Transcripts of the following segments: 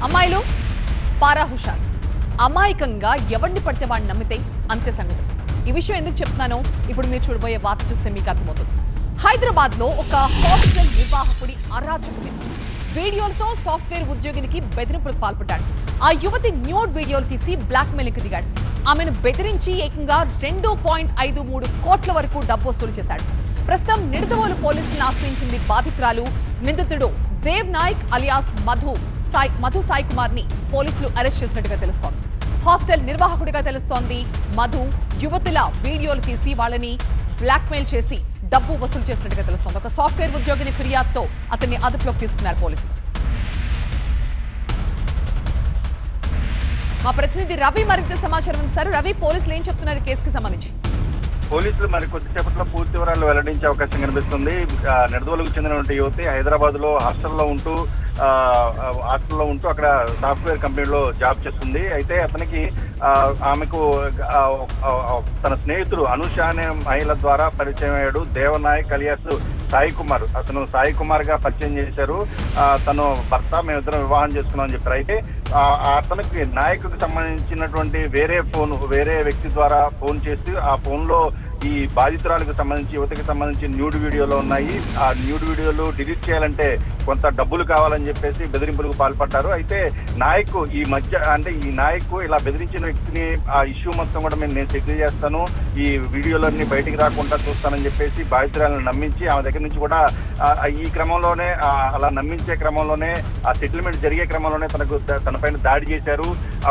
అమ్మాయిలు పారా హుషార్. అమాయకంగా ఎవరిని పడితే వాడిని నమ్మితే అంతే సంగతి. ఈ విషయం ఎందుకు చెప్తున్నానో ఇప్పుడు మీరు చూడబోయే వార్త చూస్తే మీకు అర్థమవుతుంది. హైదరాబాద్ లో ఒక హాస్టల్ నిర్వాహకుడి అరాచకమే. వీడియోలతో సాఫ్ట్వేర్ ఉద్యోగినికి బెదిరింపులకు పాల్పడ్డాడు. ఆ యువతి న్యూడ్ వీడియోలు తీసి బ్లాక్ మెయిల్కి దిగాడు. ఆమెను బెదిరించి ఏకంగా 2.53 కోట్ల వరకు డబ్బు వసూలు చేశాడు. ప్రస్తుతం నిడదవోలు పోలీసులను ఆశ్రయించింది బాధితురాలు. నిందితుడు దేవ్ నాయక్ అలియాస్ మధు సాయి కుమార్ ని పోలీసులు అరెస్ట్ చేసినట్టుగా తెలుస్తోంది. హాస్టల్ నిర్వాహకుడిగా తెలుస్తోంది మధు. యువతుల వీడియోలు తీసి వాళ్ళని బ్లాక్ మెయిల్ చేసి డబ్బు వసూలు చేసినట్టుగా తెలుస్తోంది. ఒక సాఫ్ట్వేర్ ఉద్యోగిని ఫిర్యాదుతో అతన్ని అదుపులోకి తీసుకున్నారు పోలీసులు. మా ప్రతినిధి రవి మరింత సమాచారం ఇస్తారు. రవి, పోలీసులు ఏం చెప్తున్నారు కేసుకి సంబంధించి? పోలీసులు మరి కొద్దిసేపట్లో పూర్తి వివరాలు వెల్లడించే అవకాశం కనిపిస్తుంది. నిడదవోలుకు చెందినటువంటి యువతి హైదరాబాద్ లో హాస్టల్లో ఉంటూ అక్కడ సాఫ్ట్వేర్ కంపెనీలో జాబ్ చేస్తుంది. అయితే అతనికి ఆమెకు తన స్నేహితుడు అనుష అనే మహిళ ద్వారా పరిచయం అయ్యాడు దేవనాయక్ అలియాస్ సాయి కుమార్. అతను సాయి కుమార్ గా పరిచయం చేశారు. తను భర్త, మేమిద్దరం వివాహం చేసుకున్నామని చెప్పారు. అయితే అతనికి నాయకుడికి సంబంధించినటువంటి వేరే వ్యక్తి ద్వారా ఫోన్ చేసి ఆ ఫోన్ లో ఈ బాధితురాలకు సంబంధించి యువతకి సంబంధించి న్యూడ్ వీడియోలు ఉన్నాయి. ఆ న్యూడ్ వీడియోలు డిలీట్ చేయాలంటే కొంత డబ్బులు కావాలని చెప్పేసి బెదిరింపులకు పాల్పడ్డారు. అయితే ఈ నాయకు ఇలా బెదిరించిన వ్యక్తిని ఆ ఇష్యూ మొత్తం కూడా నేను సెటిల్ చేస్తాను, ఈ వీడియోలన్నీ బయటికి రాకుండా చూస్తానని చెప్పేసి బాధితురాలను నమ్మించి ఆమె దగ్గర నుంచి కూడా ఈ క్రమంలోనే అలా నమ్మించే క్రమంలోనే ఆ సెటిల్మెంట్ జరిగే క్రమంలోనే తనపైన దాడి చేశారు.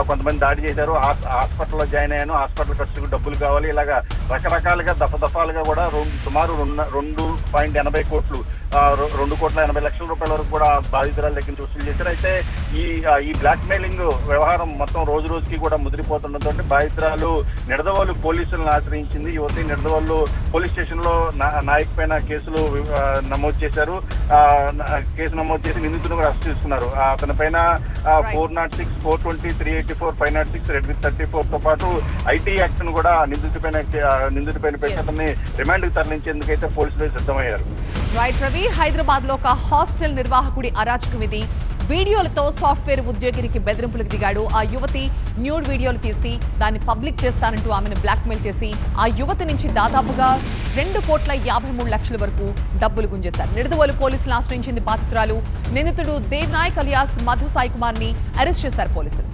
కొంతమంది దాడి చేశారు. హాస్పిటల్లో జాయిన్ అయ్యాను, హాస్పిటల్ ఖర్చుకు డబ్బులు కావాలి, ఇలాగా రకరకాలుగా దఫదఫాలుగా కూడా సుమారు 2.80 కోట్లు 2,80,00,000 రూపాయల వరకు కూడా బాధితురాల దగ్గర నుంచి వసూలు చేశారు. అయితే ఈ బ్లాక్ మెయిలింగ్ వ్యవహారం మొత్తం రోజు రోజుకి కూడా ముదిరిపోతుండటంతో బాధితురాలు నిడదవోలు పోలీసులను ఆశ్రయించింది. యువతి నిడదవోలు పోలీస్ స్టేషన్ లో నాయక్ పైన కేసులు నమోదు చేశారు. కేసు నమోదు చేసి నిందితులను కూడా అరెస్ట్ చేసుకున్నారు. అతని పైన 406, 420, 384, 506, రెడ్ విత్ 34 తో పాటు ఐటీ యాక్ట్ ను కూడా నిందితుడిపైన పెట్టి అతన్ని రిమాండ్ కి తరలించేందుకు అయితే పోలీసులు సిద్ధమయ్యారు. రైట్ రవి, హైదరాబాద్ లో ఒక హాస్టల్ నిర్వాహకుడి అరాచకం ఇది. వీడియోలతో సాఫ్ట్వేర్ ఉద్యోగినికి బెదిరింపులకు దిగాడు. ఆ యువతి న్యూడ్ వీడియోలు తీసి దాన్ని పబ్లిక్ చేస్తానంటూ ఆమెను బ్లాక్మెయిల్ చేసి ఆ యువతి నుంచి దాదాపుగా 2,53,00,000 వరకు డబ్బులు గుంజేశారు. నిడదవోలు పోలీసులు ఆశ్రయించింది బాధితురాలు. నిందితుడు దేవ్ నాయక్ అలియాస్ మధు సాయి కుమార్ ని అరెస్ట్ చేశారు పోలీసులు.